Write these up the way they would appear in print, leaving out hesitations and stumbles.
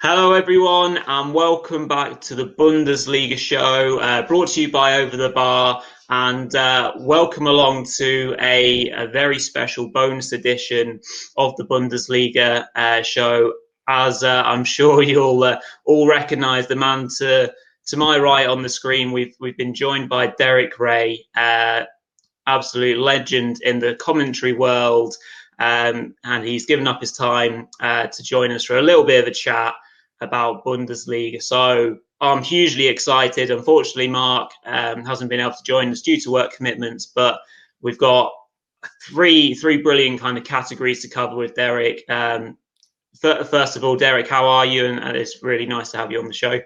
Hello, everyone, and welcome back to the Bundesliga Show, brought to you by Over the Bar, and welcome along to a very special bonus edition of the Bundesliga Show. As I'm sure you'll all recognise, the man to my right on the screen, we've been joined by Derek Rae, absolute legend in the commentary world, and he's given up his time to join us for a little bit of a chat about Bundesliga. So I'm hugely excited. Unfortunately, Mark hasn't been able to join us due to work commitments, but we've got three brilliant kind of categories to cover with Derek. First of all, Derek, how are you? And it's really nice to have you on the show.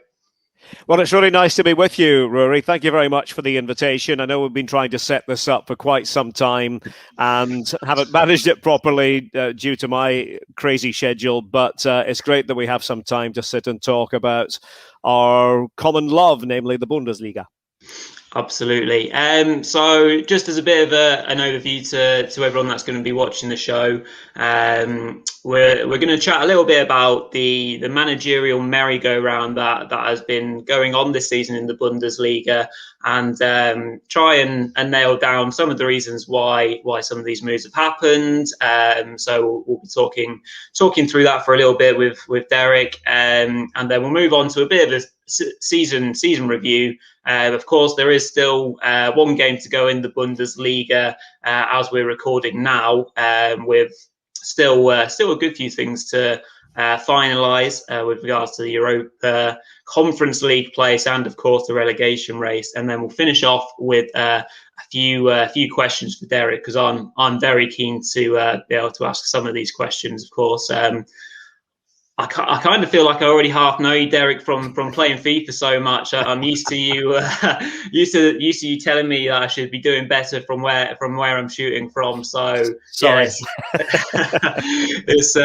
Well, it's really nice to be with you, Rory. Thank you very much for the invitation. I know we've been trying to set this up for quite some time and haven't managed it properly due to my crazy schedule, but it's great that we have some time to sit and talk about our common love, namely the Bundesliga. Absolutely. So just as a bit of an overview to everyone that's going to be watching the show, we're going to chat a little bit about the managerial merry-go-round that has been going on this season in the Bundesliga, and try and nail down some of the reasons why some of these moves have happened. So we'll be talking through that for a little bit with Derek, and then we'll move on to a bit of a season review. Of course, there is still one game to go in the Bundesliga as we're recording now, with still a good few things to finalise with regards to the Europa Conference League place and, of course, the relegation race. And then we'll finish off with a few questions for Derek, because I'm very keen to be able to ask some of these questions. Of course, I kind of feel like I already half know you, Derek, from playing FIFA so much. I'm used to you used to you telling me that I should be doing better from where I'm shooting from. So sorry, it's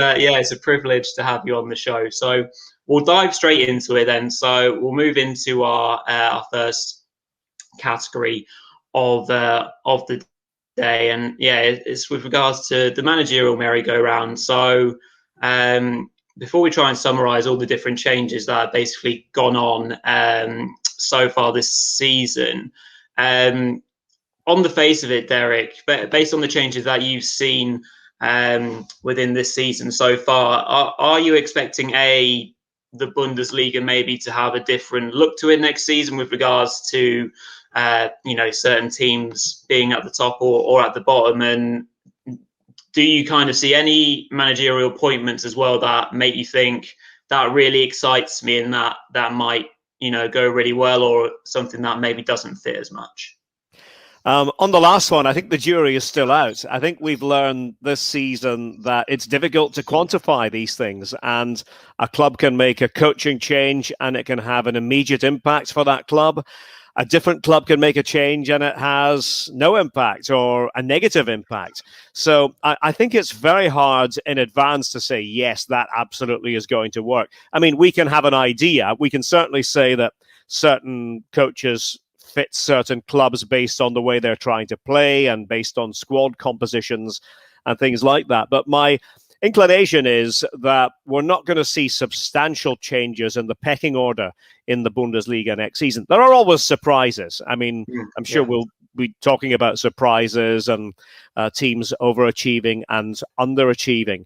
a privilege to have you on the show. So we'll dive straight into it then. So we'll move into our first category of the day, and it's with regards to the managerial merry-go-round. So before we try and summarise all the different changes that have basically gone on so far this season, on the face of it, Derek, based on the changes that you've seen within this season so far, are you expecting the Bundesliga maybe to have a different look to it next season with regards to certain teams being at the top or at the bottom? And do you kind of see any managerial appointments as well that make you think that really excites me and that might, go really well, or something that maybe doesn't fit as much? On the last one, I think the jury is still out. I think we've learned this season that it's difficult to quantify these things, and a club can make a coaching change and it can have an immediate impact for that club. A different club can make a change and it has no impact or a negative impact. So I think it's very hard in advance to say, yes, that absolutely is going to work. I mean, we can have an idea. We can certainly say that certain coaches fit certain clubs based on the way they're trying to play and based on squad compositions and things like that. But my inclination is that we're not going to see substantial changes in the pecking order in the Bundesliga next season. There are always surprises. I mean, I'm sure we'll be talking about surprises and teams overachieving and underachieving.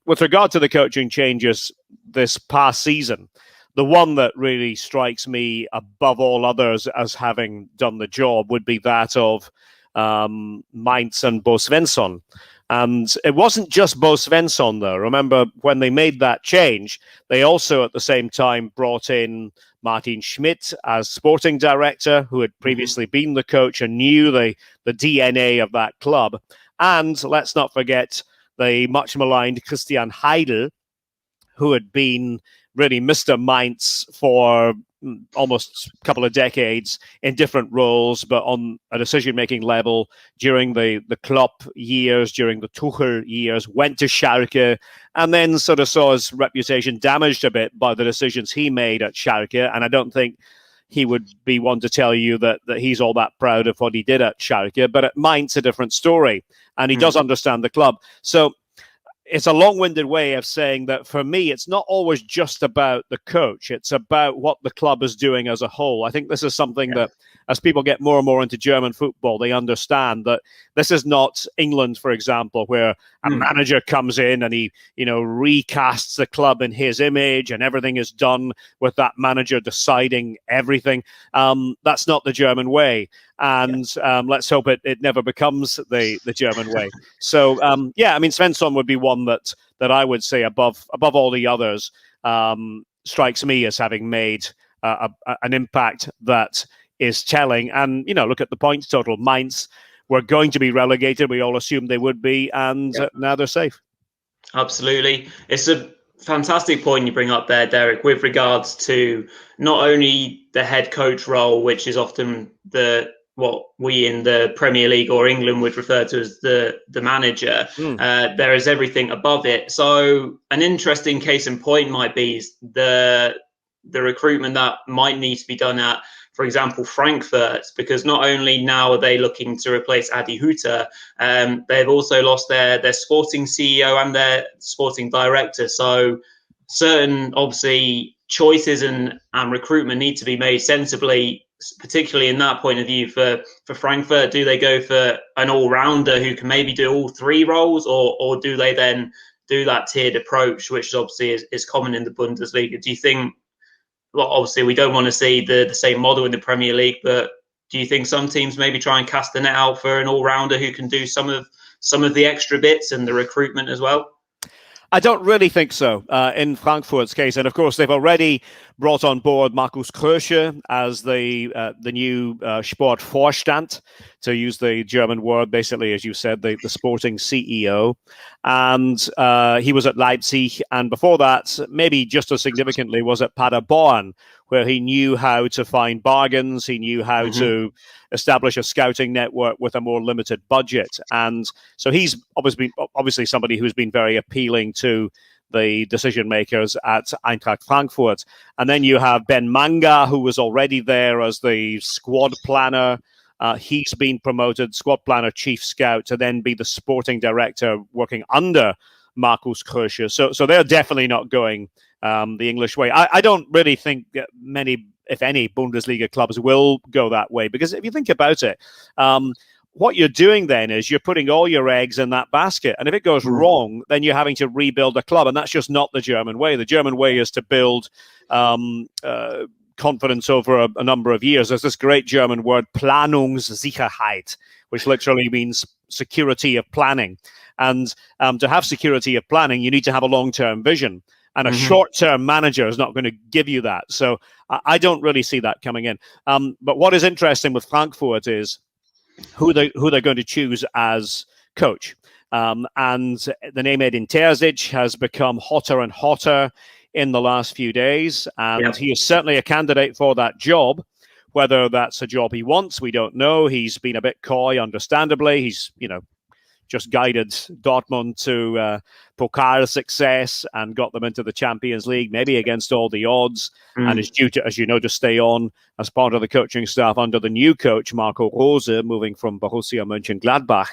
With regard to the coaching changes this past season, the one that really strikes me above all others as having done the job would be that of Mainz and Bo Svensson. And it wasn't just Bo Svensson, though. Remember, when they made that change, they also at the same time brought in Martin Schmidt as sporting director, who had previously been the coach and knew the DNA of that club. And let's not forget the much maligned Christian Heidel, who had been really Mr. Mainz for almost a couple of decades in different roles, but on a decision-making level during the Klopp years, during the Tuchel years, went to Schalke, and then sort of saw his reputation damaged a bit by the decisions he made at Schalke. And I don't think he would be one to tell you that he's all that proud of what he did at Schalke, but at Mainz, a different story. And he does understand the club. So it's a long-winded way of saying that for me, it's not always just about the coach. It's about what the club is doing as a whole. I think this is something that, as people get more and more into German football, they understand that this is not England, for example, where a manager comes in and he, recasts the club in his image and everything is done with that manager deciding everything. That's not the German way. And let's hope it never becomes the German way. So, Svensson would be one that I would say above all the others strikes me as having made an impact that is telling. And, look at the points total. Mainz were going to be relegated. We all assumed they would be. And now they're safe. Absolutely. It's a fantastic point you bring up there, Derek, with regards to not only the head coach role, which is often what we in the Premier League or England would refer to as the manager. There is everything above it. So an interesting case in point might be the recruitment that might need to be done at, for example, Frankfurt, because not only now are they looking to replace Adi Hütter, they've also lost their sporting CEO and their sporting director. So certain, obviously, choices and recruitment need to be made sensibly, particularly in that point of view for Frankfurt. Do they go for an all-rounder who can maybe do all three roles, or do they then do that tiered approach, which obviously is common in the Bundesliga? Do you think, well, obviously we don't want to see the same model in the Premier League, but do you think some teams maybe try and cast the net out for an all-rounder who can do some of the extra bits and the recruitment as well? I don't really think so in Frankfurt's case. And of course, they've already brought on board Markus Krösche as the new Sportvorstand, to use the German word, basically, as you said, the sporting CEO. And he was at Leipzig. And before that, maybe just as significantly, was at Paderborn, where he knew how to find bargains. He knew how to establish a scouting network with a more limited budget. And so he's obviously somebody who's been very appealing to the decision makers at Eintracht Frankfurt. And then you have Ben Manga, who was already there as the squad planner. He's been promoted squad planner, chief scout, to then be the sporting director working under Markus Krösche. So they're definitely not going the English way. I don't really think many, if any, Bundesliga clubs will go that way, because if you think about it, what you're doing then is you're putting all your eggs in that basket. And if it goes wrong, then you're having to rebuild a club. And that's just not the German way. The German way is to build confidence over a number of years. There's this great German word, Planungssicherheit, which literally means security of planning. And to have security of planning, you need to have a long-term vision. And a short-term manager is not going to give you that. So I don't really see that coming in. But what is interesting with Frankfurt is who they're going to choose as coach. And the name Edin Terzic has become hotter and hotter in the last few days. And he is certainly a candidate for that job. Whether that's a job he wants, we don't know. He's been a bit coy, understandably. He's, just guided Dortmund to Pokal success and got them into the Champions League, maybe against all the odds, and is due to, as you know, to stay on as part of the coaching staff under the new coach, Marco Rose, moving from Borussia Mönchengladbach.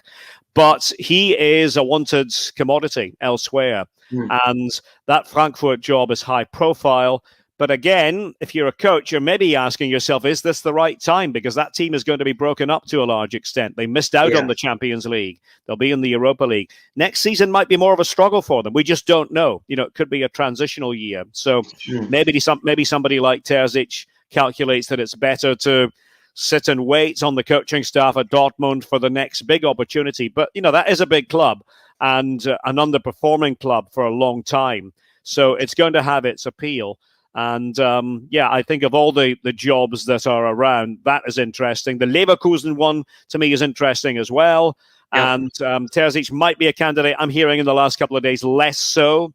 But he is a wanted commodity elsewhere. And that Frankfurt job is high profile. But again, if you're a coach, you're maybe asking yourself, is this the right time? Because that team is going to be broken up to a large extent. They missed out on the Champions League. They'll be in the Europa League. Next season might be more of a struggle for them. We just don't know. It could be a transitional year. So maybe somebody like Terzic calculates that it's better to sit and wait on the coaching staff at Dortmund for the next big opportunity. But, that is a big club and an underperforming club for a long time. So it's going to have its appeal. And I think of all the jobs that are around, that is interesting. The Leverkusen one, to me, is interesting as well. And Terzic might be a candidate. I'm hearing in the last couple of days less so.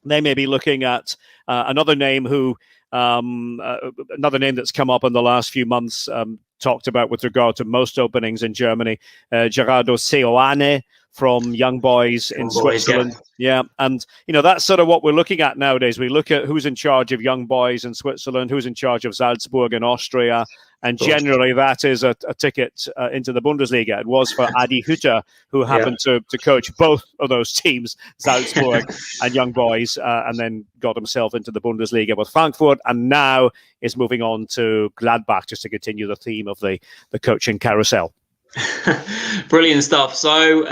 They may be looking at another name another name that's come up in the last few months, talked about with regard to most openings in Germany, Gerardo Seoane from Young Boys in Switzerland. And that's sort of what we're looking at nowadays. We look at who's in charge of Young Boys in Switzerland, who's in charge of Salzburg in Austria, And generally, that is a ticket into the Bundesliga. It was for Adi Hütter, who happened to coach both of those teams, Salzburg and Young Boys, and then got himself into the Bundesliga with Frankfurt, and now is moving on to Gladbach, just to continue the theme of the coaching carousel. Brilliant stuff. So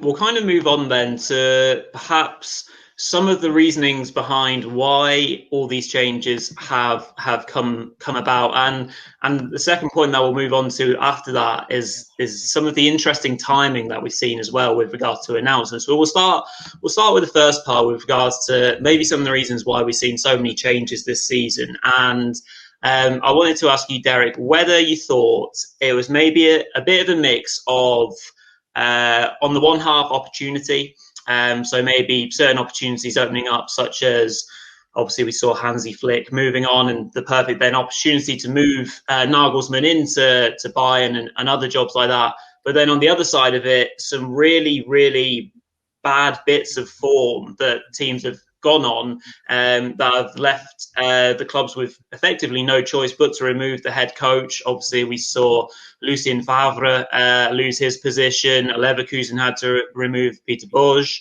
we'll kind of move on then to perhaps some of the reasonings behind why all these changes have come about, and the second point that we'll move on to after that is some of the interesting timing that we've seen as well with regards to announcements. But we'll start with the first part with regards to maybe some of the reasons why we've seen so many changes this season. And I wanted to ask you, Derek, whether you thought it was maybe a bit of a mix of on the one half opportunity. So maybe certain opportunities opening up, such as obviously we saw Hansi Flick moving on, and the perfect then opportunity to move Nagelsmann into Bayern and other jobs like that. But then on the other side of it, some really, really bad bits of form that teams have gone on that have left the clubs with effectively no choice but to remove the head coach. Obviously, we saw Lucien Favre lose his position. Leverkusen had to remove Peter Bosz.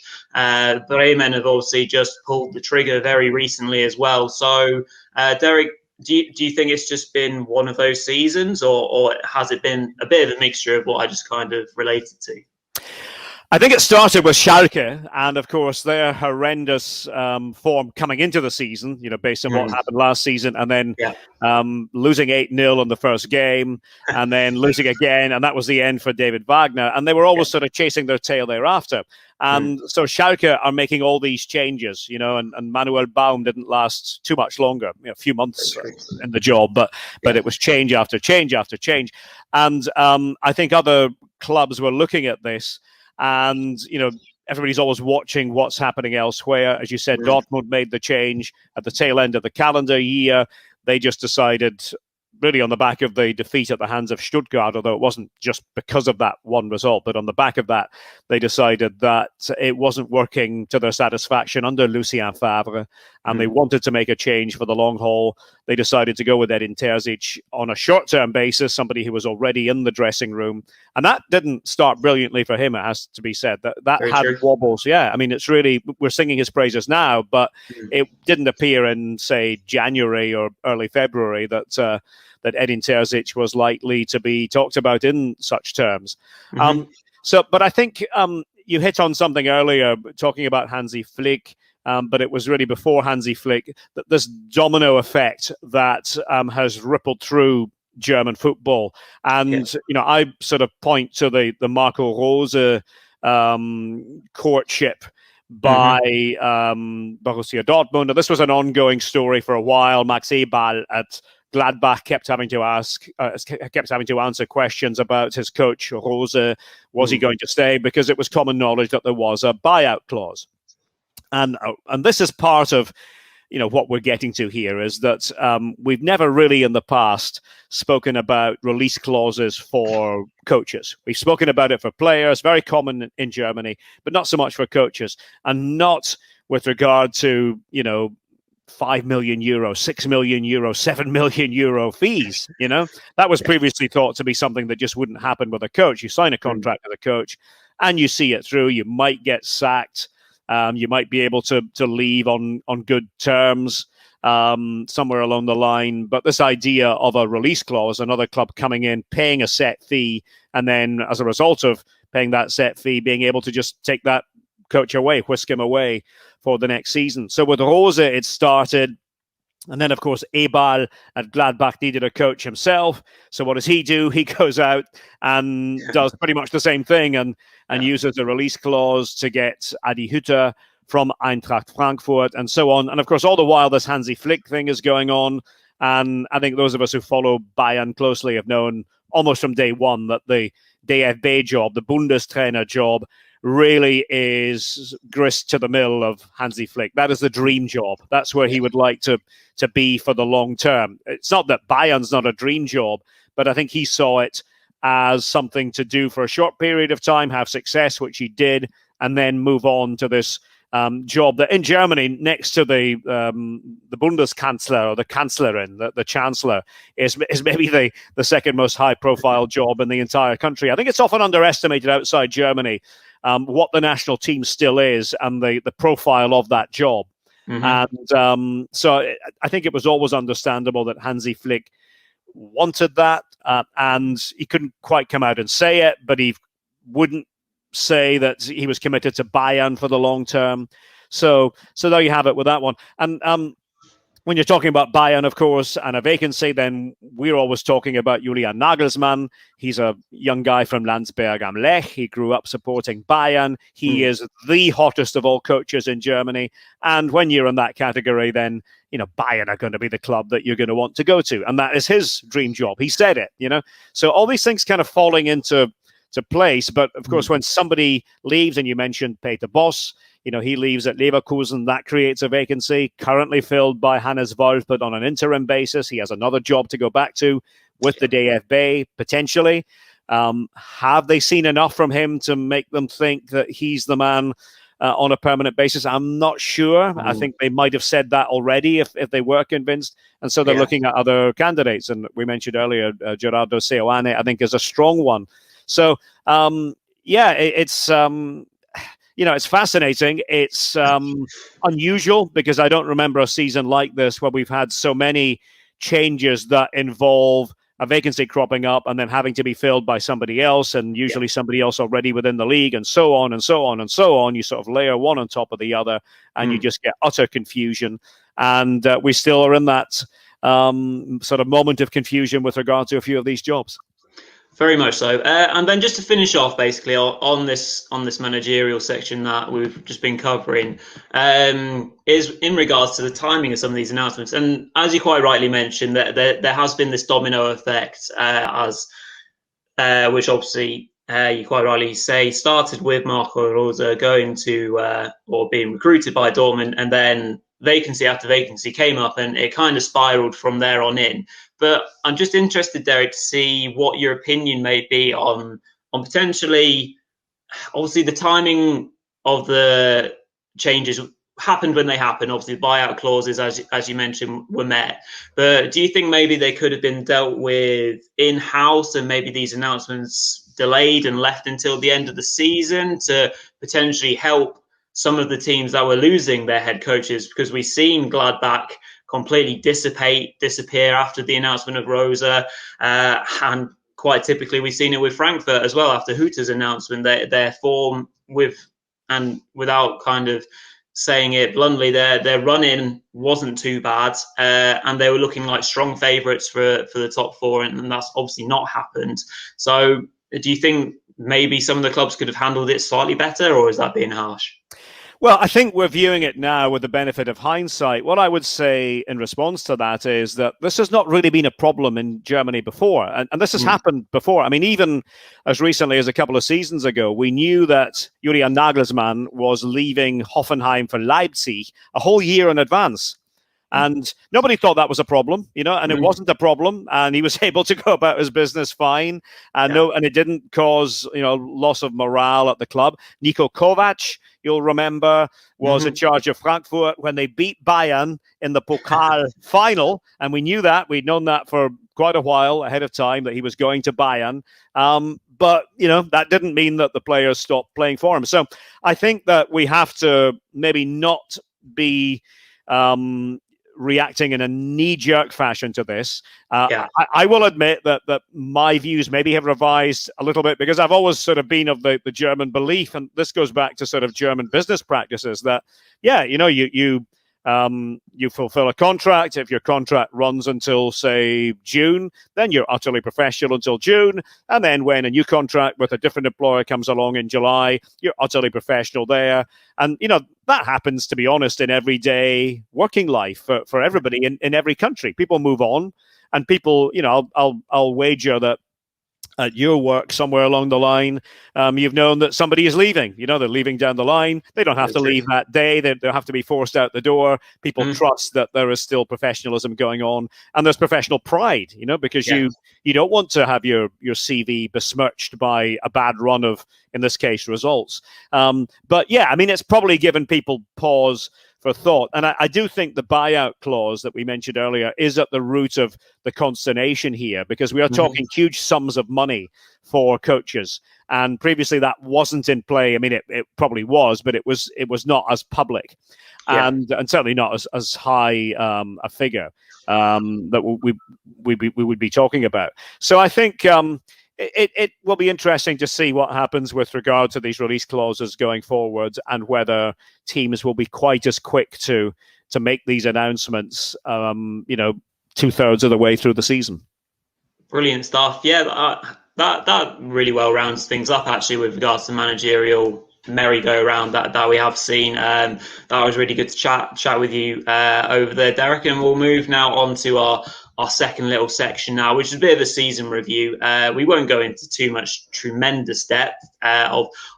Bremen have obviously just pulled the trigger very recently as well. So, Derek, do you think it's just been one of those seasons, or has it been a bit of a mixture of what I just kind of related to? I think it started with Schalke, and of course their horrendous form coming into the season, based on what happened last season, and then losing 8-0 in the first game, and then losing again, and that was the end for David Wagner. And they were always sort of chasing their tail thereafter. And so Schalke are making all these changes, and Manuel Baum didn't last too much longer, a few months in the job, but it was change after change after change. And I think other clubs were looking at this. And, everybody's always watching what's happening elsewhere. As you said, Dortmund made the change at the tail end of the calendar year. They just decided, really on the back of the defeat at the hands of Stuttgart, although it wasn't just because of that one result, but on the back of that, they decided that it wasn't working to their satisfaction under Lucien Favre, and they wanted to make a change for the long haul. They decided to go with Edin Terzic on a short-term basis, somebody who was already in the dressing room. And that didn't start brilliantly for him, it has to be said. That had wobbles. Yeah, I mean, it's really, we're singing his praises now, but it didn't appear in, say, January or early February that Edin Terzic was likely to be talked about in such terms. But I think you hit on something earlier, talking about Hansi Flick, but it was really before Hansi Flick, that this domino effect that has rippled through German football. And, I sort of point to the Marco Rose courtship by Borussia Dortmund. And this was an ongoing story for a while. Max Eberl at Gladbach kept having to answer questions about his coach Rose. Was he going to stay? Because it was common knowledge that there was a buyout clause, and this is part of what we're getting to here, is that we've never really in the past spoken about release clauses for coaches. We've spoken about it for players, very common in Germany, but not so much for coaches, and not with regard to 5 million euro, 6 million euro, 7 million euro fees. That was previously thought to be something that just wouldn't happen with a coach. You sign a contract with a coach and you see it through. You might get sacked. You might be able to leave on good terms somewhere along the line. But this idea of a release clause, another club coming in, paying a set fee, and then as a result of paying that set fee, being able to just take that coach away, whisk him away for the next season. So with Rose, it started. And then, of course, Eberl at Gladbach needed a coach himself. So what does he do? He goes out and does pretty much the same thing and uses a release clause to get Adi Hütter from Eintracht Frankfurt and so on. And, of course, all the while, this Hansi Flick thing is going on. And I think those of us who follow Bayern closely have known almost from day one that the DFB job, the Bundestrainer job, really is grist to the mill of Hansi Flick. That is the dream job. That's where he would like to be for the long term. It's not that Bayern's not a dream job, but I think he saw it as something to do for a short period of time, have success, which he did, and then move on to this job that in Germany, next to the Bundeskanzler or the Kanzlerin, the Chancellor, is maybe the second most high-profile job in the entire country. I think it's often underestimated outside Germany what the national team still is and the profile of that job. Mm-hmm. And so I think it was always understandable that Hansi Flick wanted that, and he couldn't quite come out and say it, but he wouldn't say that he was committed to Bayern for the long term. So there you have it with that one. And when you're talking about Bayern, of course, and a vacancy, then we're always talking about Julian Nagelsmann. He's a young guy from Landsberg am Lech. He grew up supporting Bayern. He is the hottest of all coaches in Germany. And when you're in that category, then, Bayern are going to be the club that you're going to want to go to. And that is his dream job. He said it, So all these things kind of falling into place. But of course, when somebody leaves, and you mentioned Peter Bosz, he leaves at Leverkusen, that creates a vacancy currently filled by Hannes Wolf, but on an interim basis. He has another job to go back to with the DFB, potentially. Have they seen enough from him to make them think that he's the man on a permanent basis? I'm not sure. I think they might have said that already if they were convinced. And so they're looking at other candidates. And we mentioned earlier, Gerardo Seoane, I think, is a strong one. So, it's... it's fascinating. It's unusual because I don't remember a season like this where we've had so many changes that involve a vacancy cropping up and then having to be filled by somebody else, and usually somebody else already within the league, and so on and so on and so on. You sort of layer one on top of the other, and you just get utter confusion. And we still are in that sort of moment of confusion with regard to a few of these jobs. Very much so. And then just to finish off, basically, on this managerial section that we've just been covering, is in regards to the timing of some of these announcements. And as you quite rightly mentioned, that there has been this domino effect, which obviously you quite rightly say started with Marco Rose going to or being recruited by Dortmund, and then vacancy after vacancy came up, and it kind of spiraled from there on in. But I'm just interested, Derek, to see what your opinion may be on potentially, obviously the timing of the changes happened when they happened. Obviously, the buyout clauses, as you mentioned, were met. But do you think maybe they could have been dealt with in-house, and maybe these announcements delayed and left until the end of the season to potentially help some of the teams that were losing their head coaches? Because we've seen Gladbach completely disappear after the announcement of Rosa, and quite typically we've seen it with Frankfurt as well after Hütter's announcement. Their form without kind of saying it bluntly, their run-in wasn't too bad, and they were looking like strong favourites for the top four, and that's obviously not happened. So do you think maybe some of the clubs could have handled it slightly better, or is that being harsh? Well, I think we're viewing it now with the benefit of hindsight. What I would say in response to that is that this has not really been a problem in Germany before. And this has happened before. I mean, even as recently as a couple of seasons ago, we knew that Julian Nagelsmann was leaving Hoffenheim for Leipzig a whole year in advance. And nobody thought that was a problem, and it wasn't a problem. And he was able to go about his business fine. And it didn't cause, loss of morale at the club. Niko Kovac, you'll remember, was in charge of Frankfurt when they beat Bayern in the Pokal final. And we knew that. We'd known that for quite a while ahead of time, that he was going to Bayern. But, that didn't mean that the players stopped playing for him. So I think that we have to maybe not be reacting in a knee-jerk fashion to this. I will admit that my views maybe have revised a little bit, because I've always sort of been of the German belief, and this goes back to sort of German business practices, that you fulfill a contract. If your contract runs until, say, June, then you're utterly professional until June. And then when a new contract with a different employer comes along in July, you're utterly professional there. And, that happens, to be honest, in everyday working life for everybody in every country. People move on, and people, I'll wager that at your work somewhere along the line, you've known that somebody is leaving. They're leaving down the line. They don't have to leave that day. They have to be forced out the door. People trust that there is still professionalism going on, and there's professional pride, because you don't want to have your CV besmirched by a bad run of, in this case, results. But yeah, I mean, it's probably given people pause for thought. And I do think the buyout clause that we mentioned earlier is at the root of the consternation here, because we are talking huge sums of money for coaches. And previously that wasn't in play. I mean, it probably was, but it was not as public and certainly not as high a figure that we would be talking about. So I think it will be interesting to see what happens with regard to these release clauses going forward, and whether teams will be quite as quick to make these announcements, 2/3 of the way through the season. Brilliant stuff. Yeah, that really well rounds things up, actually, with regards to managerial merry-go-round that we have seen. That was really good to chat with you over there, Derek. And we'll move now on to our second little section now, which is a bit of a season review. We won't go into too much tremendous depth.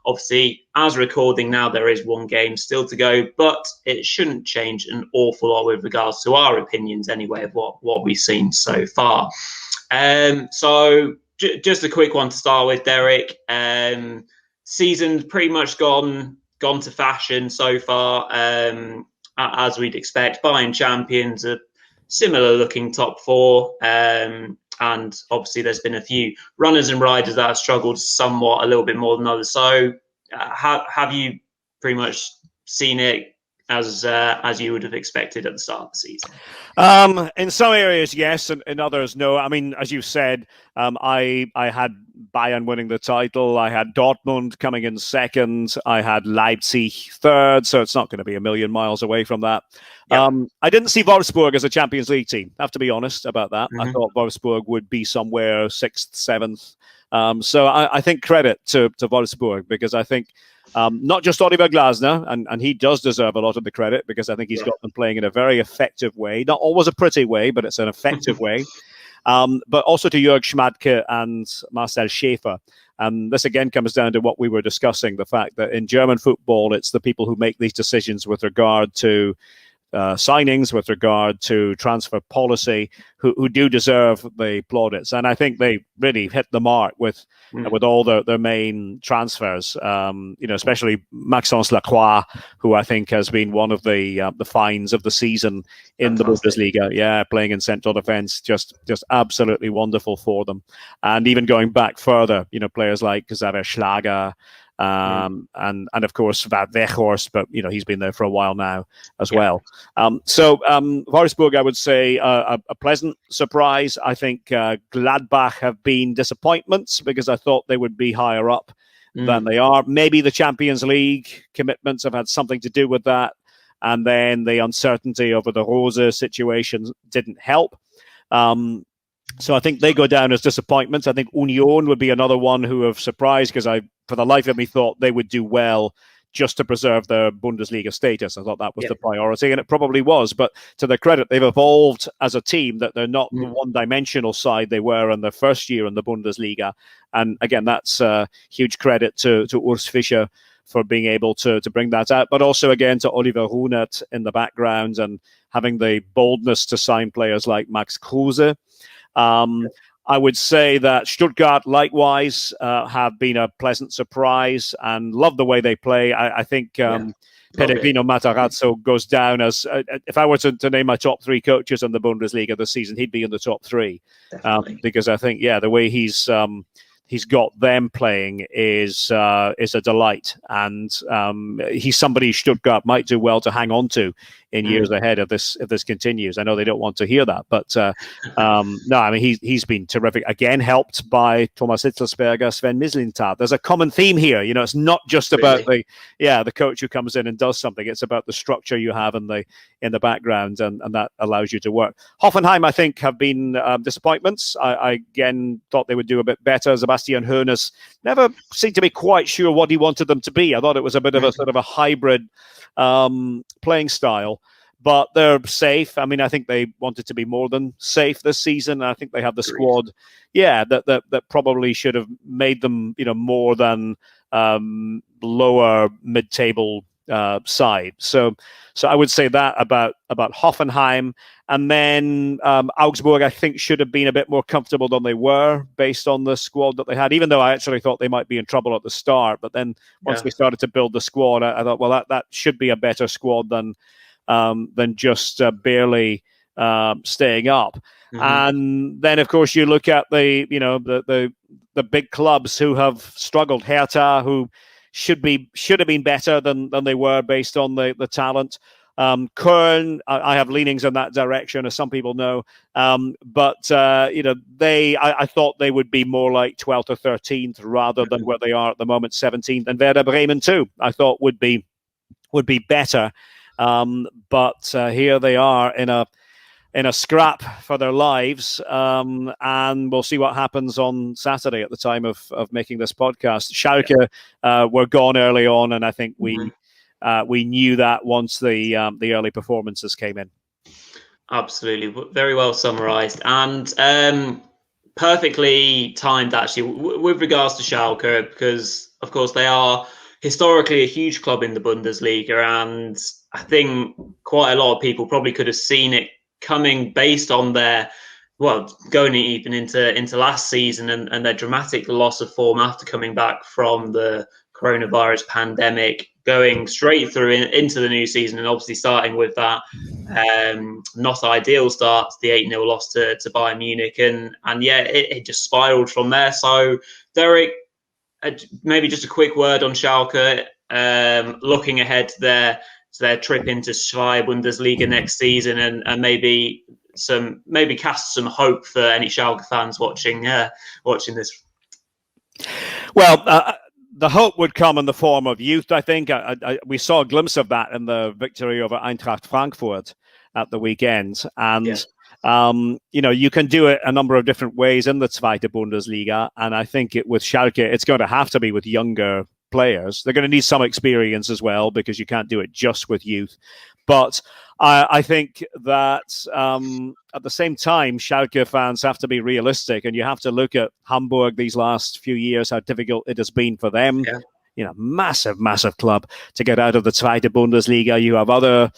Obviously, as recording now, there is one game still to go, but it shouldn't change an awful lot with regards to our opinions anyway of what we've seen so far. So just a quick one to start with, Derek. Season's pretty much gone to fashion so far, as we'd expect. Bayern champions, a similar looking top four, and obviously there's been a few runners and riders that have struggled somewhat a little bit more than others. So have you pretty much seen it as you would have expected at the start of the season? In some areas, yes, and in others, no. I mean, as you said, I had Bayern winning the title. I had Dortmund coming in second. I had Leipzig third, so it's not going to be a million miles away from that. Yep. I didn't see Wolfsburg as a Champions League team. I have to be honest about that. I thought Wolfsburg would be somewhere sixth, seventh. So I think credit to Wolfsburg, because I think not just Oliver Glasner, and he does deserve a lot of the credit, because I think he's got them playing in a very effective way. Not always a pretty way, but it's an effective way. But also to Jörg Schmadtke and Marcel Schäfer. And this again comes down to what we were discussing, the fact that in German football, it's the people who make these decisions with regard to signings, with regard to transfer policy, who do deserve the plaudits. And I think they really hit the mark with all their main transfers, especially Maxence Lacroix, who I think has been one of the finds of the season in the Bundesliga. Yeah, playing in central defence, just absolutely wonderful for them. And even going back further, players like Xaver Schlager, and of course Weghorst, but he's been there for a while now as well. So Wolfsburg, I would say a pleasant surprise. I think Gladbach have been disappointments, because I thought they would be higher up than they are. Maybe the Champions League commitments have had something to do with that, and then the uncertainty over the Rose situation didn't help. So I think they go down as disappointments. I think Union would be another one who have surprised, because I, for the life of me, thought they would do well just to preserve their Bundesliga status. I thought that was the priority, and it probably was. But to their credit, they've evolved as a team, that they're not the one-dimensional side they were in their first year in the Bundesliga. And again, that's huge credit to Urs Fischer for being able to bring that out, but also again to Oliver Runert in the background, and having the boldness to sign players like Max Kruse. I would say that Stuttgart, likewise, have been a pleasant surprise, and love the way they play. I think Pellegrino Matarazzo goes down as, if I were to name my top three coaches in the Bundesliga this season, he'd be in the top three, because I think, the way he's got them playing is a delight, and he's somebody Stuttgart might do well to hang on to in years ahead if this continues. I know they don't want to hear that, but no, I mean he's been terrific. Again, helped by Thomas Hitzelsberger, Sven Mislintat. There's a common theme here. It's not just about the coach who comes in and does something. It's about the structure you have in the background, and that allows you to work. Hoffenheim, I think, have been disappointments. I again thought they would do a bit better. Sebastian Hoeneß never seemed to be quite sure what he wanted them to be. I thought it was a bit of a sort of a hybrid playing style. but they're safe. I mean, I think they wanted to be more than safe this season. I think they have the squad, that probably should have made them, more than lower mid-table side. So I would say that about Hoffenheim. And then Augsburg, I think, should have been a bit more comfortable than they were based on the squad that they had, even though I actually thought they might be in trouble at the start. But then once they started to build the squad, I thought, well, that should be a better squad than just barely staying up. Mm-hmm. And then, of course, you look at the big clubs who have struggled. Hertha, who should have been better than they were based on the talent. Köln, I have leanings in that direction, as some people know. But I thought they would be more like 12th or 13th rather than where they are at the moment, 17th. And Werder Bremen too, I thought would be better. But here they are in a scrap for their lives, and we'll see what happens on Saturday at the time of making this podcast. Schalke were gone early on, and I think we knew that once the early performances came in. Absolutely, very well summarised, and perfectly timed actually with regards to Schalke, because of course they are historically a huge club in the Bundesliga, and I think quite a lot of people probably could have seen it coming based on their, going even into last season and their dramatic loss of form after coming back from the coronavirus pandemic, going straight through into the new season, and obviously starting with that not ideal start, the 8-0 loss to Bayern Munich, and it just spiraled from there. So Derek, maybe just a quick word on Schalke, looking ahead to their trip into Zweite Bundesliga next season, and maybe cast some hope for any Schalke fans watching this. Well, the hope would come in the form of youth, I think. We saw a glimpse of that in the victory over Eintracht Frankfurt at the weekend. And, you can do it a number of different ways in the Zweite Bundesliga. And I think with Schalke, it's going to have to be with younger players. They're going to need some experience as well, because you can't do it just with youth. But I think that at the same time, Schalke fans have to be realistic, and you have to look at Hamburg these last few years, how difficult it has been for them. Yeah. Massive club to get out of the Zweite Bundesliga. You have other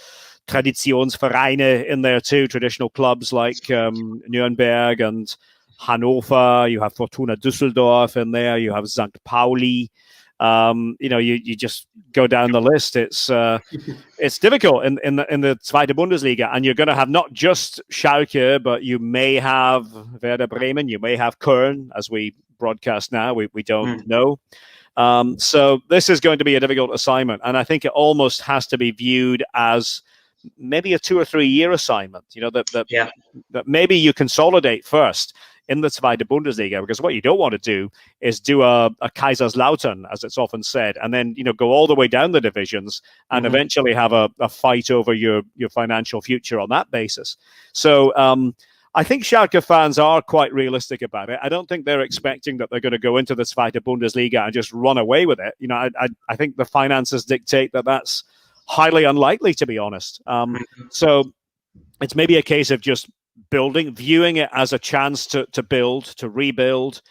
Traditionsvereine in there too, traditional clubs like Nuremberg and Hannover. You have Fortuna Düsseldorf in there. You have St. Pauli. You just go down the list. It's difficult in the Zweite Bundesliga, and you're going to have not just Schalke, but you may have Werder Bremen, you may have Köln, as we broadcast now. We don't know. So this is going to be a difficult assignment, and I think it almost has to be viewed as maybe a 2 or 3 year assignment. That maybe you consolidate first in the Zweite Bundesliga, because what you don't want to do is do a Kaiserslautern, as it's often said, and then go all the way down the divisions and eventually have a fight over your financial future on that basis. So I think Schalke fans are quite realistic about it. I don't think they're expecting that they're going to go into the Zweite Bundesliga and just run away with it. I think the finances dictate that that's highly unlikely, to be honest. So it's maybe a case of just viewing it as a chance to rebuild,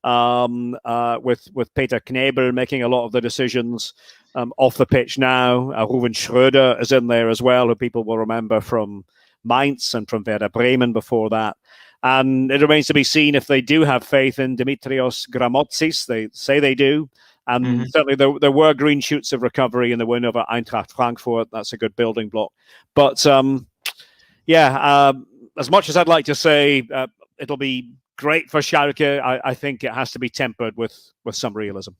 with Peter Knebel making a lot of the decisions off the pitch now. Ruven Schröder is in there as well, who people will remember from Mainz and from Werder Bremen before that. And it remains to be seen if they do have faith in Dimitrios Gramotzis. They say they do. And certainly there were green shoots of recovery in the win over Eintracht Frankfurt. That's a good building block. But as much as I'd like to say it'll be great for Schalke, I think it has to be tempered with some realism.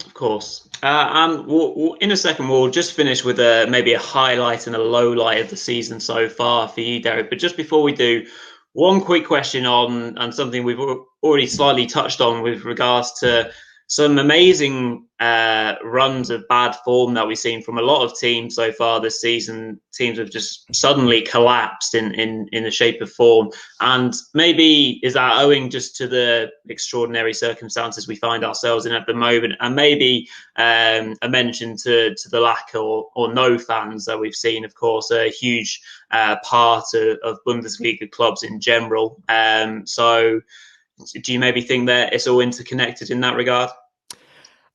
Of course. And in a second, we'll just finish with maybe a highlight and a low light of the season so far for you, Derek. But just before we do, one quick question on something we've already slightly touched on with regards to some amazing runs of bad form that we've seen from a lot of teams so far this season. Teams have just suddenly collapsed in the shape of form. And maybe is that owing just to the extraordinary circumstances we find ourselves in at the moment? And maybe a mention to the lack or no fans that we've seen, of course, a huge part of Bundesliga clubs in general. So do you maybe think that it's all interconnected in that regard?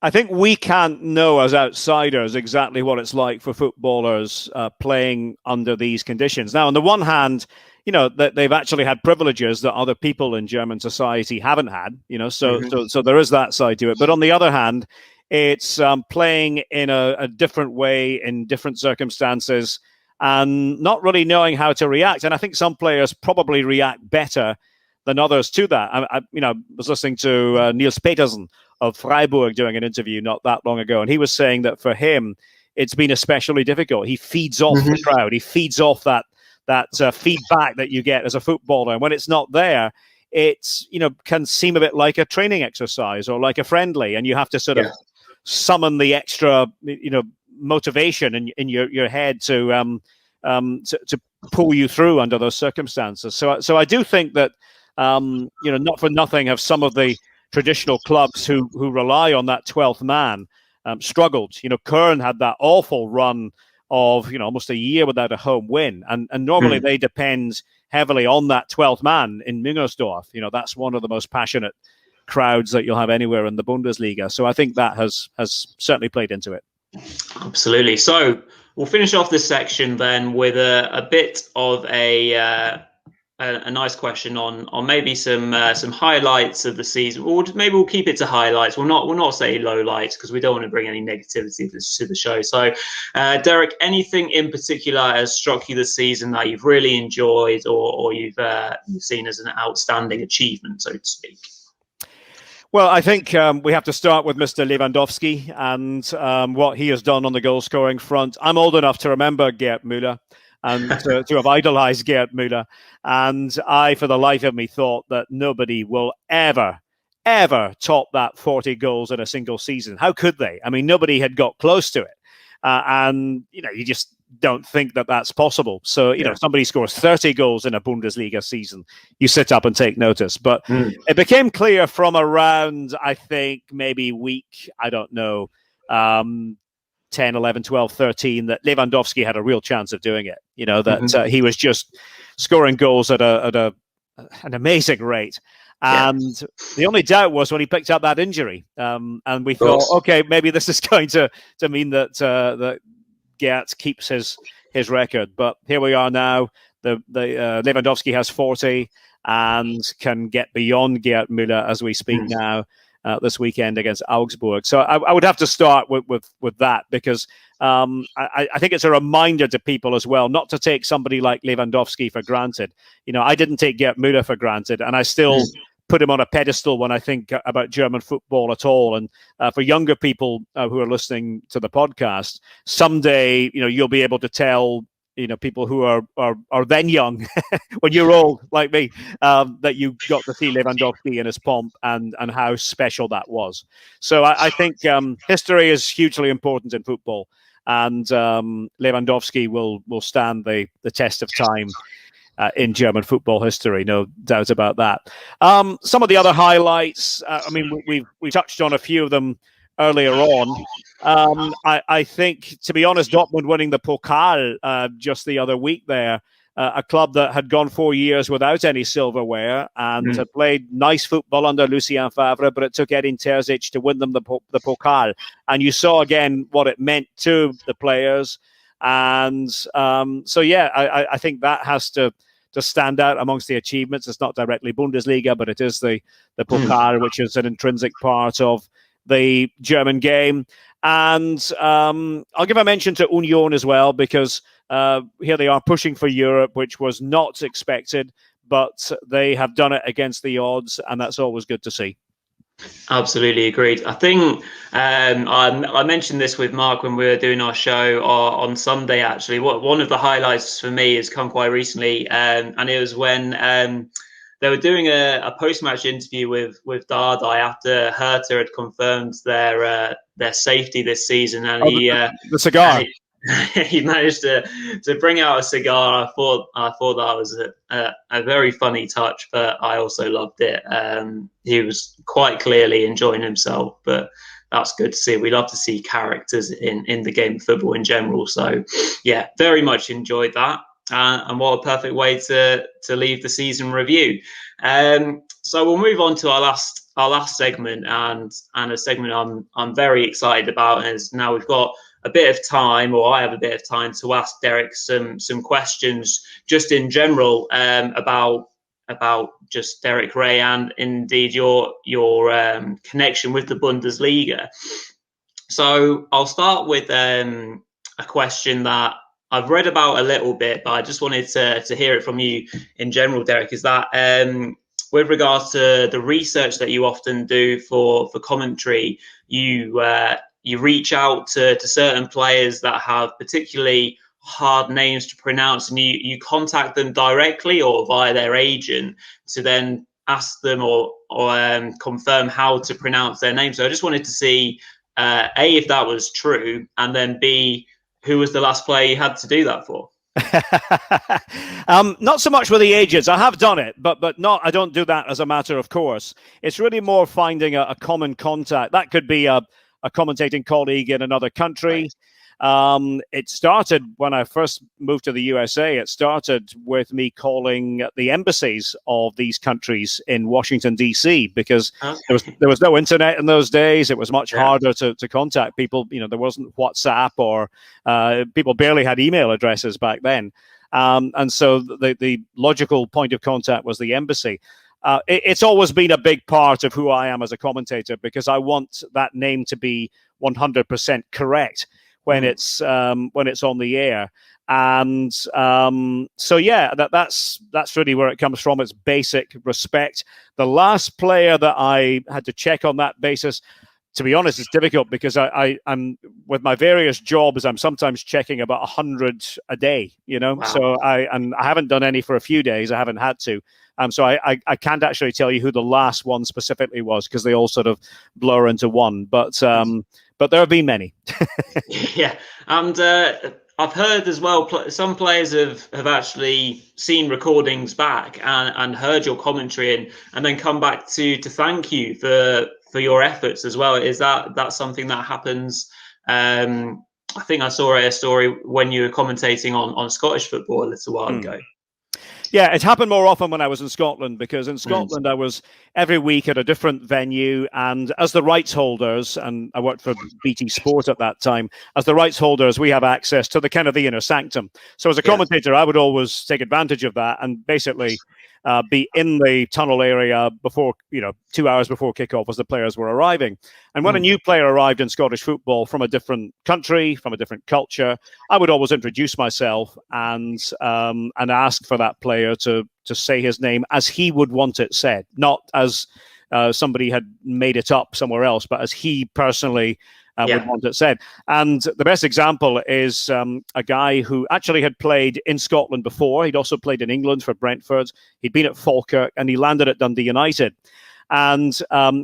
I think we can't know as outsiders exactly what it's like for footballers playing under these conditions. Now, on the one hand, they've actually had privileges that other people in German society haven't had, so there is that side to it. But on the other hand, it's playing in a different way in different circumstances and not really knowing how to react. And I think some players probably react better than others to that. I was listening to Niels Petersen of Freiburg doing an interview not that long ago, and he was saying that for him, it's been especially difficult. He feeds off the crowd. He feeds off that feedback that you get as a footballer. And when it's not there, it's, can seem a bit like a training exercise or like a friendly, and you have to sort of summon the extra, motivation in your head to pull you through under those circumstances. So I do think that, not for nothing have some of the traditional clubs who rely on that 12th man struggled. Köln had that awful run of almost a year without a home win, and normally they depend heavily on that 12th man in Müngersdorf. That's one of the most passionate crowds that you'll have anywhere in the Bundesliga. So I think that has certainly played into it. Absolutely. So we'll finish off this section then with a bit of a nice question on maybe some highlights of the season. Or maybe we'll keep it to highlights. We'll not say lowlights because we don't want to bring any negativity to the show. So, Derek, anything in particular has struck you this season that you've really enjoyed or you've seen as an outstanding achievement, so to speak? Well, I think we have to start with Mr. Lewandowski and what he has done on the goal-scoring front. I'm old enough to remember Gerd Müller and to have idolized Gerd Müller. And I, for the life of me, thought that nobody will ever top that 40 goals in a single season. How could they? I mean, nobody had got close to it. And, you just don't think that that's possible. So, if somebody scores 30 goals in a Bundesliga season, you sit up and take notice. But it became clear from around, I think, maybe week, 10, 11, 12, 13, that Lewandowski had a real chance of doing it. That he was just scoring goals at an amazing rate. And the only doubt was when he picked up that injury. And we thought, okay, maybe this is going to mean that Gerd keeps his record. But here we are now. The Lewandowski has 40 and can get beyond Gerd Müller as we speak now. This weekend against Augsburg. So I would have to start with that because I think it's a reminder to people as well not to take somebody like Lewandowski for granted. I didn't take Gerd Müller for granted, and I still put him on a pedestal when I think about German football at all. And for younger people who are listening to the podcast, someday you'll be able to tell people who are then young, when you're old like me, that you got to see Lewandowski in his pomp and how special that was. So I think history is hugely important in football, and Lewandowski will stand the test of time in German football history, no doubt about that. Some of the other highlights, we touched on a few of them earlier on. I think, to be honest, Dortmund winning the Pokal just the other week there, a club that had gone 4 years without any silverware and had played nice football under Lucien Favre, but it took Edin Terzic to win them the Pokal. And you saw again what it meant to the players. And I think that has to stand out amongst the achievements. It's not directly Bundesliga, but it is the Pokal, which is an intrinsic part of the German game. And I'll give a mention to Union as well, because here they are pushing for Europe, which was not expected, but they have done it against the odds, and that's always good to see. Absolutely agreed. I think I mentioned this with Mark when we were doing our show on Sunday, actually. One of the highlights for me has come quite recently, and it was when they were doing a post-match interview with Dardai after Hertha had confirmed their their safety this season, and the cigar. He managed to bring out a cigar. I thought that was a very funny touch, but I also loved it. He was quite clearly enjoying himself, but that's good to see. We love to see characters in the game of football in general. So yeah, very much enjoyed that. And what a perfect way to leave the season review. So we'll move on to our last segment, and a segment I'm very excited about. And now we've got a bit of time, or I have a bit of time to ask Derek some questions just in general about just Derek Rae and indeed your connection with the Bundesliga. So I'll start with a question that I've read about a little bit, but I just wanted to hear it from you in general, Derek. Is that with regards to the research that you often do for commentary, you reach out to certain players that have particularly hard names to pronounce, and you contact them directly or via their agent to then ask them or confirm how to pronounce their name. So I just wanted to see A, if that was true, and then B, who was the last player you had to do that for? Not so much with the agents. I have done it, but not. I don't do that as a matter of course. It's really more finding a common contact. That could be a commentating colleague in another country. Right. It started when I first moved to the USA. It started with me calling the embassies of these countries in Washington, D.C., because there was no internet in those days. It was much harder to contact people. You know, there wasn't WhatsApp, or people barely had email addresses back then. And so the logical point of contact was the embassy. It's always been a big part of who I am as a commentator, because I want that name to be 100% correct when it's on the air. And so yeah, that's really where it comes from. It's basic respect. The last player that I had to check on that basis, to be honest, it's difficult because I'm with my various jobs, I'm sometimes checking about 100 a day, you know. Wow. So I haven't done any for a few days. I haven't had to. So I can't actually tell you who the last one specifically was, because they all sort of blur into one. But there have been many. Yeah, and I've heard as well, some players have actually seen recordings back and heard your commentary and then come back to thank you for your efforts as well. Is that something that happens? I think I saw a story when you were commentating on Scottish football a little while ago. Yeah, it happened more often when I was in Scotland, because in Scotland I was every week at a different venue, and as the rights holders, and I worked for BT Sport at that time, as the rights holders, we have access to the kind of the inner sanctum. So as a commentator, I would always take advantage of that and basically be in the tunnel area before, 2 hours before kickoff as the players were arriving. And when a new player arrived in Scottish football from a different country, from a different culture, I would always introduce myself and ask for that player to say his name as he would want it said, not as somebody had made it up somewhere else, but as he personally would want it said. And the best example is a guy who actually had played in Scotland before. He'd also played in England for Brentford. He'd been at Falkirk, and he landed at Dundee United. And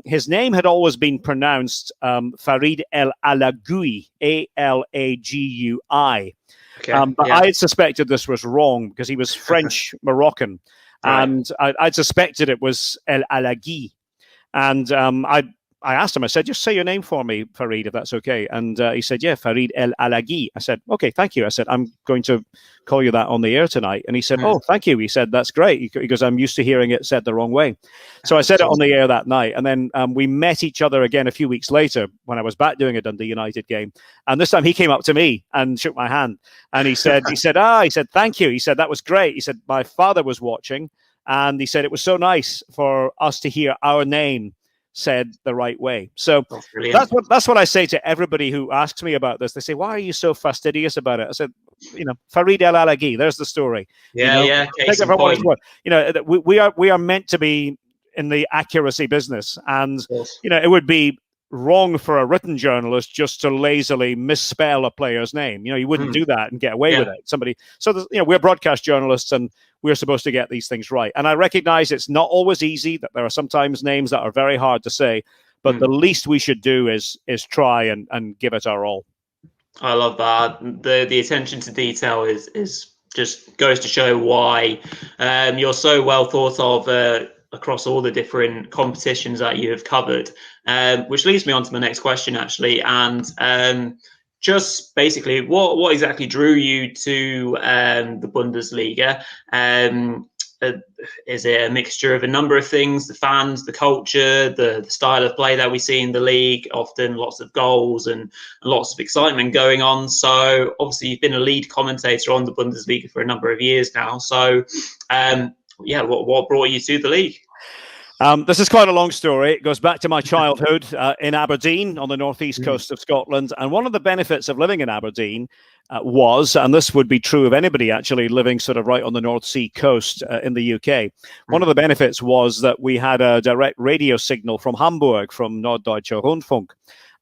his name had always been pronounced Farid El Alagui, Alagui. Okay, but I had suspected this was wrong because he was French Moroccan. Right. And I'd suspected it was El Alagui. And I asked him, I said, just say your name for me, Farid, if that's okay. And he said, yeah, Farid El Alagui. I said, okay, thank you. I said, I'm going to call you that on the air tonight. And he said, oh, thank you. He said, that's great. He goes, I'm used to hearing it said the wrong way. So I said it on the air that night. And then we met each other again a few weeks later when I was back doing a Dundee United game. And this time he came up to me and shook my hand. And he said, thank you. He said, that was great. He said, my father was watching. And he said, it was so nice for us to hear our name said the right way. So that's what I say to everybody who asks me about this. They say, why are you so fastidious about it? I said, Farid El Alagui, there's the story. Yeah. Take it for what it's worth. We are meant to be in the accuracy business, and it would be wrong for a written journalist just to lazily misspell a player's name. You wouldn't do that and get away with it. We're broadcast journalists, and we're supposed to get these things right. And I recognize it's not always easy, that there are sometimes names that are very hard to say, but the least we should do is try and give it our all. I love that. The attention to detail is just goes to show why you're so well thought of across all the different competitions that you have covered. Which leads me on to my next question, actually, and just basically, what exactly drew you to the Bundesliga? Is it a mixture of a number of things? The fans, the culture, the style of play that we see in the league, often lots of goals and lots of excitement going on. So obviously you've been a lead commentator on the Bundesliga for a number of years now. So what brought you to the league? This is quite a long story. It goes back to my childhood in Aberdeen on the northeast coast of Scotland. And one of the benefits of living in Aberdeen was, and this would be true of anybody actually living sort of right on the North Sea coast in the UK, one of the benefits was that we had a direct radio signal from Hamburg, from Norddeutscher Rundfunk.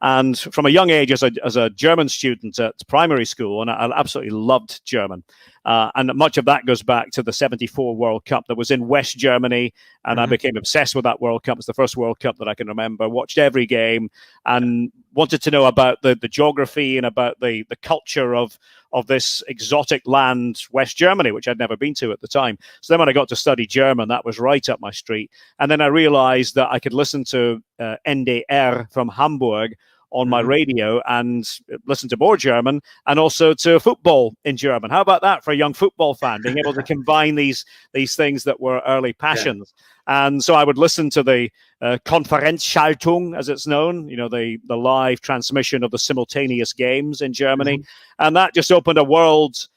And from a young age, as a German student at primary school, and I absolutely loved German. And much of that goes back to the 74 World Cup that was in West Germany. And I became obsessed with that World Cup. It's the first World Cup that I can remember. Watched every game and wanted to know about the geography and about the culture of this exotic land, West Germany, which I'd never been to at the time. So then when I got to study German, that was right up my street. And then I realized that I could listen to NDR from Hamburg on my radio and listen to more German and also to football in German. How about that for a young football fan, being able to combine these things that were early passions? Yeah. And so I would listen to the Konferenzschaltung, as it's known, the live transmission of the simultaneous games in Germany. And that just opened a world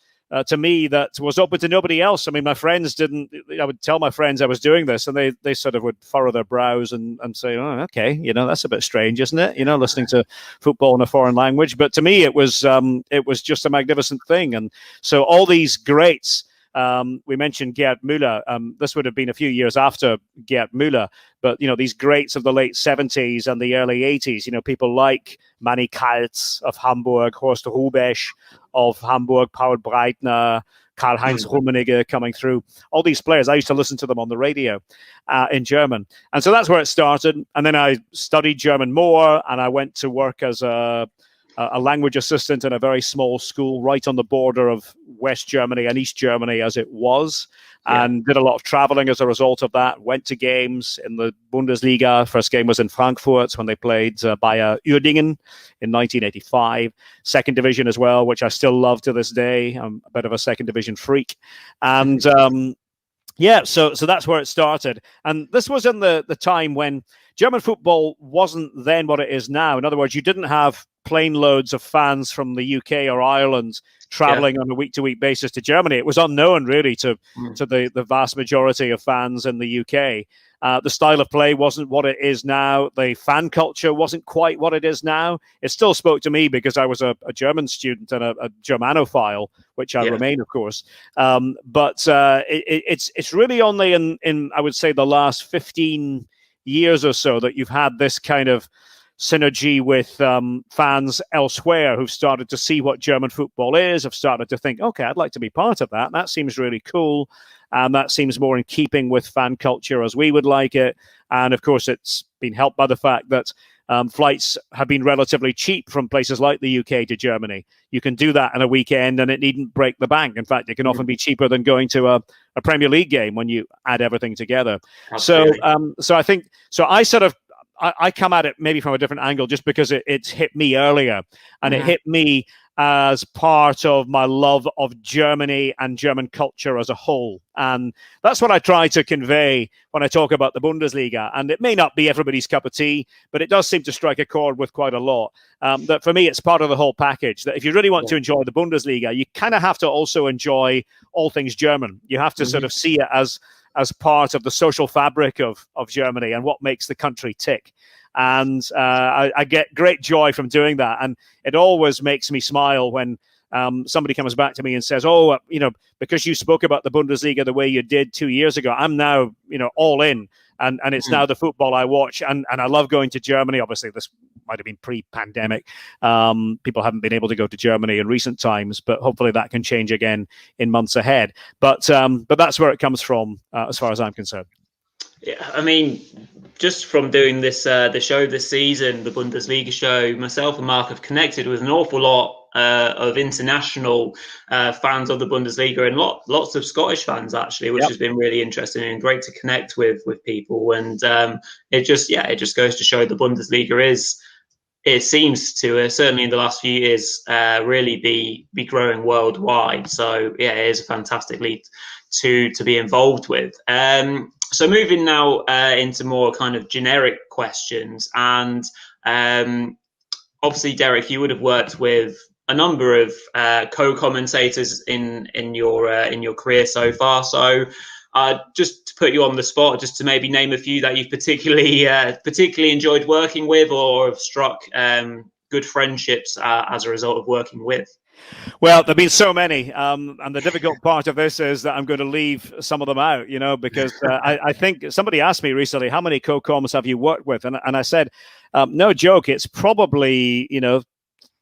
to me that was open to nobody else. I mean, my friends didn't. I would tell my friends I was doing this, and they sort of would furrow their brows and say, "Oh, okay, that's a bit strange, isn't it? Listening to football in a foreign language." But to me, it was just a magnificent thing. And so all these greats. We mentioned Gerd Müller. This would have been a few years after Gerd Müller, but these greats of the late 70s and the early 80s. People like Manny Kaltz of Hamburg, Horst Rubesch of Hamburg, Paul Breitner, Karl-Heinz Rummenigge coming through. All these players, I used to listen to them on the radio in German, and so that's where it started. And then I studied German more, and I went to work as a language assistant in a very small school right on the border of West Germany and East Germany as it was, and did a lot of traveling as a result of that. Went to games in the Bundesliga. First game was in Frankfurt when they played Bayer Uerdingen in 1985. Second division as well, which I still love to this day. I'm a bit of a second division freak. And so that's where it started. And this was in the time when German football wasn't then what it is now. In other words, you didn't have plane loads of fans from the UK or Ireland traveling on a week-to-week basis to Germany. It was unknown, really, to the vast majority of fans in the UK. The style of play wasn't what it is now. The fan culture wasn't quite what it is now. It still spoke to me because I was a German student and a Germanophile, which I remain, of course. But it's really only in I would say the last 15 years or so that you've had this kind of synergy with fans elsewhere who've started to see what German football is, have started to think, okay, I'd like to be part of that. That seems really cool. And that seems more in keeping with fan culture as we would like it. And of course, it's been helped by the fact that flights have been relatively cheap from places like the UK to Germany. You can do that in a weekend and it needn't break the bank. In fact, it can often be cheaper than going to a Premier League game when you add everything together. Absolutely. So I think, I come at it maybe from a different angle just because it's hit me earlier, and it hit me as part of my love of Germany and German culture as a whole. And that's what I try to convey when I talk about the Bundesliga. And it may not be everybody's cup of tea, but it does seem to strike a chord with quite a lot. That for me, it's part of the whole package, that if you really want to enjoy the Bundesliga, you kind of have to also enjoy all things German. You have to sort of see it as part of the social fabric of Germany and what makes the country tick. And I get great joy from doing that. And it always makes me smile when somebody comes back to me and says, oh, because you spoke about the Bundesliga the way you did 2 years ago, I'm now, all in. And it's now the football I watch. And I love going to Germany. Obviously, this might have been pre-pandemic. People haven't been able to go to Germany in recent times, but hopefully that can change again in months ahead. But that's where it comes from, as far as I'm concerned. Yeah, I mean, just from doing this the show this season, the Bundesliga show, myself and Mark have connected with an awful lot of international fans of the Bundesliga and lots of Scottish fans actually, which Yep. has been really interesting and great to connect with people. And it just goes to show the Bundesliga it seems to certainly in the last few years really be growing worldwide. So yeah, it is a fantastic league to be involved with. So moving now into more kind of generic questions, and obviously, Derek, you would have worked with a number of co-commentators in your career so far. So, just to put you on the spot, just to maybe name a few that you've particularly enjoyed working with, or have struck good friendships as a result of working with. Well, there've been so many, and the difficult part of this is that I'm going to leave some of them out, because I think somebody asked me recently, how many co-coms have you worked with? And I said, no joke, it's probably,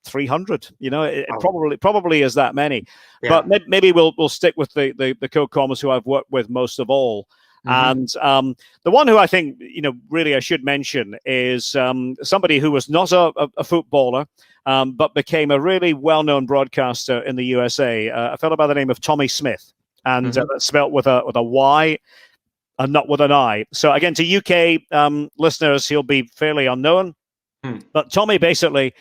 300. It probably is that many. Yeah. But maybe we'll stick with the co-coms who I've worked with most of all. Mm-hmm. And the one who I think, really I should mention is somebody who was not a footballer, but became a really well-known broadcaster in the USA, a fellow by the name of Tommy Smith, and that's spelt with a Y and not with an I. So again, to UK listeners, he'll be fairly unknown. But Tommy basically,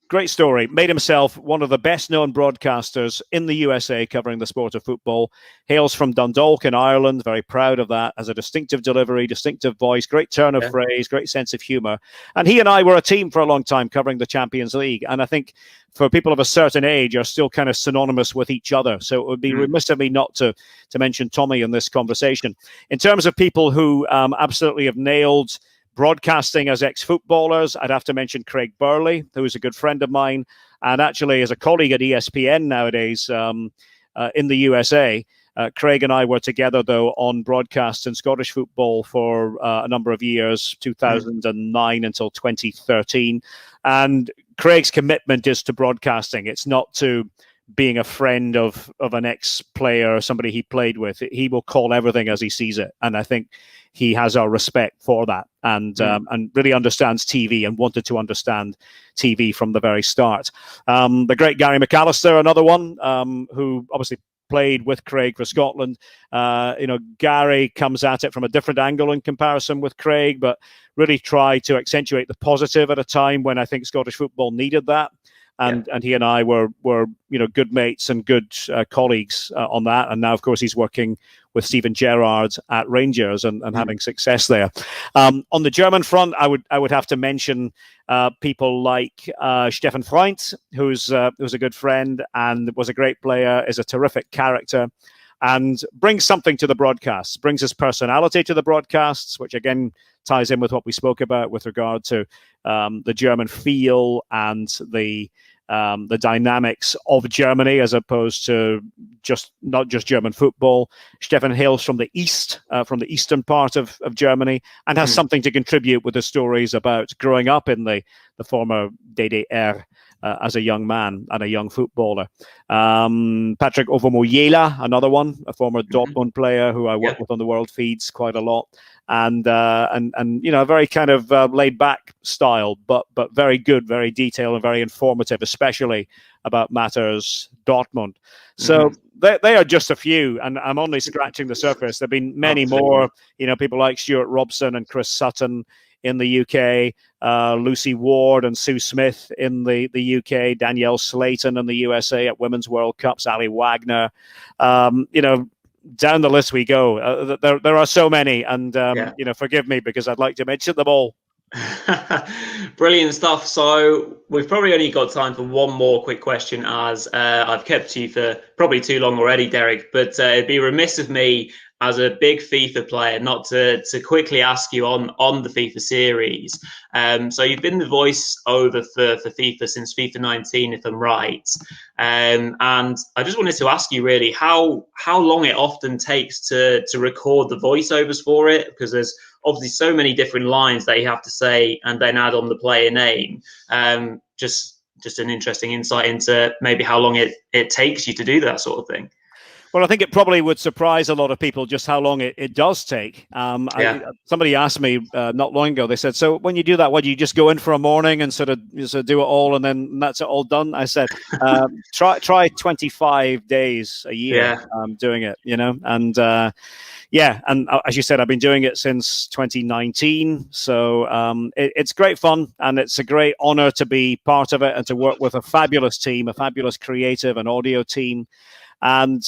great story, made himself one of the best-known broadcasters in the USA covering the sport of football. Hails from Dundalk in Ireland, very proud of that, has a distinctive delivery, distinctive voice, great turn of phrase, great sense of humor. And he and I were a team for a long time covering the Champions League. And I think for people of a certain age are still kind of synonymous with each other. So it would be remiss of me not to mention Tommy in this conversation. In terms of people who absolutely have nailed broadcasting as ex-footballers, I'd have to mention Craig Burley, who is a good friend of mine, and actually is a colleague at ESPN nowadays in the USA. Craig and I were together, though, on broadcasts in Scottish football for a number of years, 2009 until 2013. And Craig's commitment is to broadcasting. It's not to being a friend of an ex-player or somebody he played with. He will call everything as he sees it. And I think he has our respect for that and really understands TV and wanted to understand TV from the very start. The great Gary McAllister, another one, who obviously played with Craig for Scotland. Gary comes at it from a different angle in comparison with Craig, but really tried to accentuate the positive at a time when I think Scottish football needed that. And he and I were good mates and good colleagues on that. And now, of course, he's working with Steven Gerrard at Rangers and having success there. On the German front, I would have to mention people like Stefan Freund, who's a good friend and was a great player, is a terrific character, and brings something to the broadcasts, brings his personality to the broadcasts, which again ties in with what we spoke about with regard to the German feel and the dynamics of Germany as opposed to not just German football. Stefan hails from the east, from the eastern part of Germany, and has something to contribute with the stories about growing up in the former DDR as a young man and a young footballer. Patrick Ovomoyela, another one, a former Dortmund player who I work with on the world feeds quite a lot. And a very kind of laid back style, but very good, very detailed and very informative, especially about matters Dortmund. So they are just a few, and I'm only scratching the surface. There've been many more, people like Stuart Robson and Chris Sutton in the UK, Lucy Ward and Sue Smith in the UK, Danielle Slayton in the USA at Women's World Cups, Ali Wagner, down the list we go. There are so many, and forgive me because I'd like to mention them all. Brilliant stuff. So we've probably only got time for one more quick question, as I've kept you for probably too long already, Derek. But it'd be remiss of me as a big FIFA player not to quickly ask you on the FIFA series. So you've been the voice over for FIFA since FIFA 19, if I'm right. And I just wanted to ask you really how long it often takes to record the voiceovers for it, because there's obviously so many different lines that you have to say and then add on the player name. Just an interesting insight into maybe how long it takes you to do that sort of thing. Well, I think it probably would surprise a lot of people just how long it does take. Somebody asked me not long ago, they said, so when you do that, what do you just go in for a morning and sort of do it all and then that's it all done? I said, try 25 days a year doing it, and and as you said, I've been doing it since 2019. So it's great fun, and it's a great honor to be part of it and to work with a fabulous team, a fabulous creative and audio team. And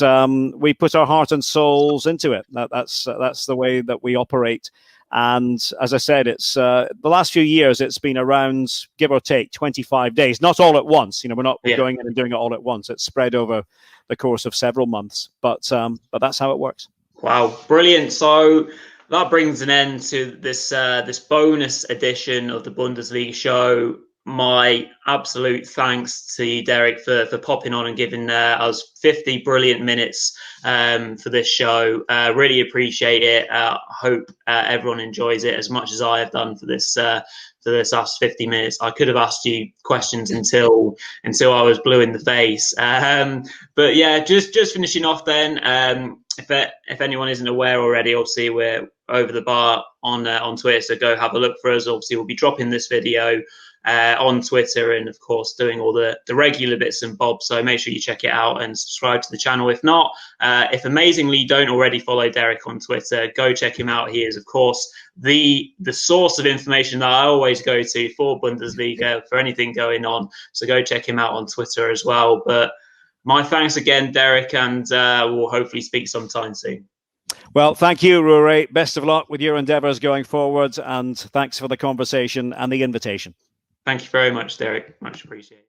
we put our heart and souls into it. That's the way that we operate. And as I said, it's the last few years, it's been around, give or take, 25 days, not all at once. We're not going in and doing it all at once. It's spread over the course of several months, but that's how it works. Wow, brilliant. So that brings an end to this this bonus edition of the Bundesliga Show. My absolute thanks to you, Derek, for popping on and giving us 50 brilliant minutes for this show. Really appreciate it. Hope everyone enjoys it as much as I have done for this last 50 minutes. I could have asked you questions until I was blue in the face. But yeah, just finishing off then. If anyone isn't aware already, obviously we're over the bar on Twitter, so go have a look for us. Obviously, we'll be dropping this video on Twitter and, of course, doing all the regular bits and bobs. So make sure you check it out and subscribe to the channel. If not, if amazingly you don't already follow Derek on Twitter, go check him out. He is, of course, the source of information that I always go to for Bundesliga, for anything going on. So go check him out on Twitter as well. But my thanks again, Derek, and we'll hopefully speak sometime soon. Well, thank you, Rory. Best of luck with your endeavours going forward, and thanks for the conversation and the invitation. Thank you very much, Derek. Much appreciated.